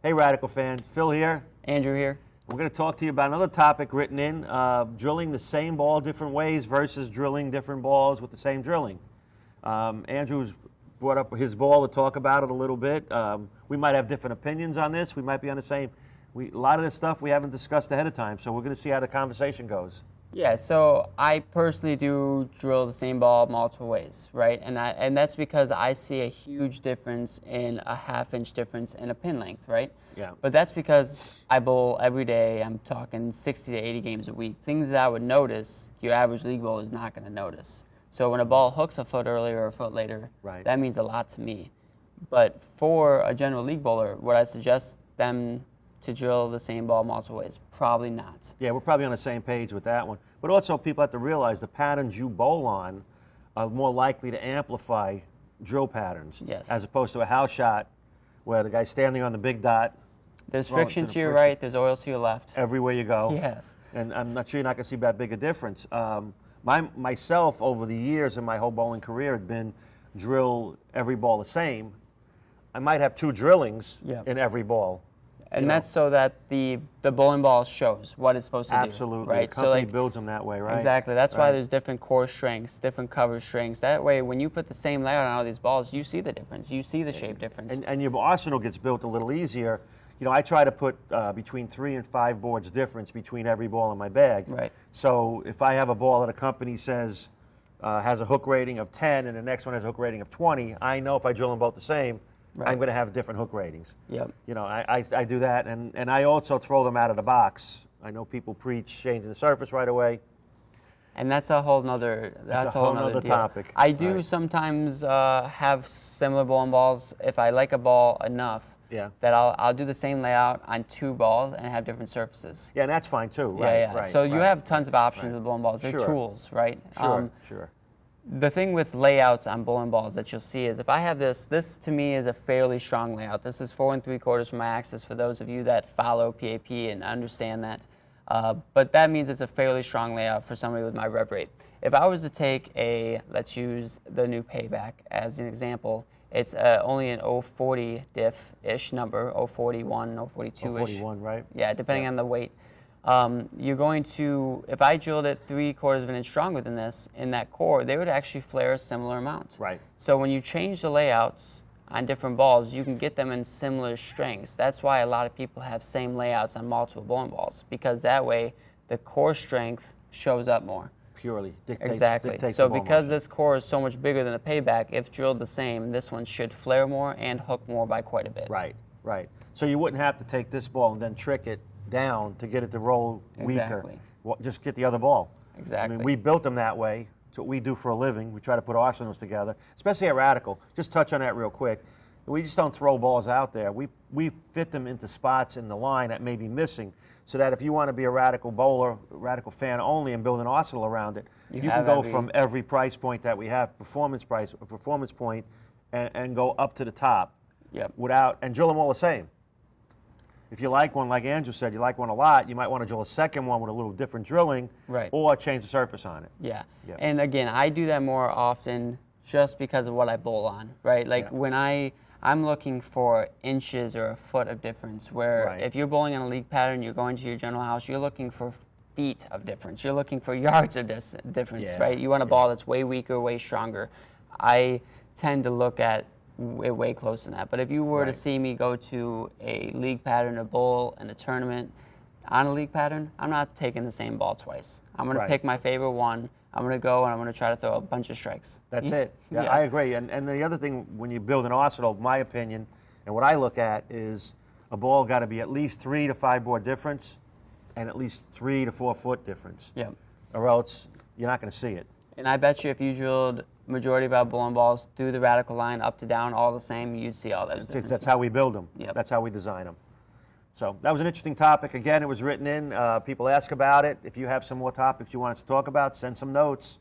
Hey, Radical fans. Phil here. Andrew here. We're going to talk to you about another topic written in, drilling the same ball different ways versus drilling different balls with the same drilling. Andrew's brought up his ball to talk about it a little bit. We might have different opinions on this. We might be on the same. A lot of this stuff we haven't discussed ahead of time, so we're going to see how the conversation goes. Yeah, so I personally do drill the same ball multiple ways, right? And that's because I see a huge difference in a half-inch difference in a pin length, right? Yeah. But that's because I bowl every day. I'm talking 60 to 80 games a week. Things that I would notice, your average league bowler is not going to notice. So when a ball hooks a foot earlier or a foot later, right, that means a lot to me. But for a general league bowler, would I suggest them to drill the same ball multiple ways? Probably not. Yeah, we're probably on the same page with that one. But also people have to realize the patterns you bowl on are more likely to amplify drill patterns. Yes. As opposed to a house shot where the guy's standing on the big dot. There's friction to your right, there's oil to your left. Everywhere you go. Yes. And I'm not sure you're not going to see that big a difference. Myself, over the years in my whole bowling career, had been drill every ball the same. I might have two drillings in every ball. And that's so that the bowling ball shows what it's supposed to Absolutely. do. Right? The company builds them that way, right? Exactly. That's why there's different core strengths, different cover strengths. That way, when you put the same layout on all these balls, you see the difference. You see the shape difference. And your arsenal gets built a little easier. You know, I try to put between 3 and 5 boards difference between every ball in my bag. Right. So if I have a ball that a company says has a hook rating of 10 and the next one has a hook rating of 20, I know if I drill them both the same, I'm going to have different hook ratings. Yep. You know, I do that, and I also throw them out of the box. I know people preach changing the surface right away. And that's a whole nother. That's a whole nother topic. I do sometimes have similar bowling balls. If I like a ball enough, that I'll do the same layout on 2 balls and have different surfaces. Yeah, and that's fine too. Right. Right. So you have tons of options with bowling balls. They're tools, right? Sure. The thing with layouts on bowling balls that you'll see is if I have this to me is a fairly strong layout. This is 4 3/4 from my axis for those of you that follow PAP and understand that. But that means it's a fairly strong layout for somebody with my rev rate. If I was to take let's use the new Payback as an example, it's only an 040 diff-ish number, 041, 042-ish. 041, right? Yeah, depending on the weight. You're going to, if I drilled it 3/4 of an inch stronger than this in that core, they would actually flare a similar amount. Right. So when you change the layouts on different balls, you can get them in similar strengths. That's why a lot of people have same layouts on multiple bowling balls, because that way the core strength shows up more. Purely dictates. Exactly. So because this core is so much bigger than the Payback, if drilled the same, this one should flare more and hook more by quite a bit. Right. So you wouldn't have to take this ball and then trick it down to get it to roll weaker. Exactly. Well, just get the other ball. Exactly. I mean, we built them that way. It's what we do for a living. We try to put arsenals together, especially at Radical. Just touch on that real quick. We just don't throw balls out there. We fit them into spots in the line that may be missing, so that if you want to be a Radical bowler, Radical fan only, and build an arsenal around it, you can go from every price point that we have, performance point, and go up to the top. Yep. And drill them all the same. If you like one, like Andrew said, you like one a lot, you might want to drill a second one with a little different drilling, or change the surface on it. Yeah. And again, I do that more often just because of what I bowl on, right? Like when I'm looking for inches or a foot of difference, where if you're bowling on a league pattern, you're going to your general house, you're looking for feet of difference. You're looking for yards of difference, right? You want a ball that's way weaker, way stronger. I tend to look at way closer than that. But if you were to see me go to a league pattern, a bowl, and a tournament on a league pattern, I'm not taking the same ball twice. I'm going to pick my favorite one. I'm going to go and I'm going to try to throw a bunch of strikes. That's it. Yeah, I agree. And the other thing, when you build an arsenal, my opinion, and what I look at is a ball got to be at least 3 to 5 board difference and at least 3 to 4 foot difference. Yep. Or else you're not going to see it. And I bet you if you drilled majority of our bowling balls through the Radical line, up to down, all the same, you'd see all those differences. That's how we build them. Yep. That's how we design them. So that was an interesting topic. Again, it was written in. People ask about it. If you have some more topics you want us to talk about, send some notes.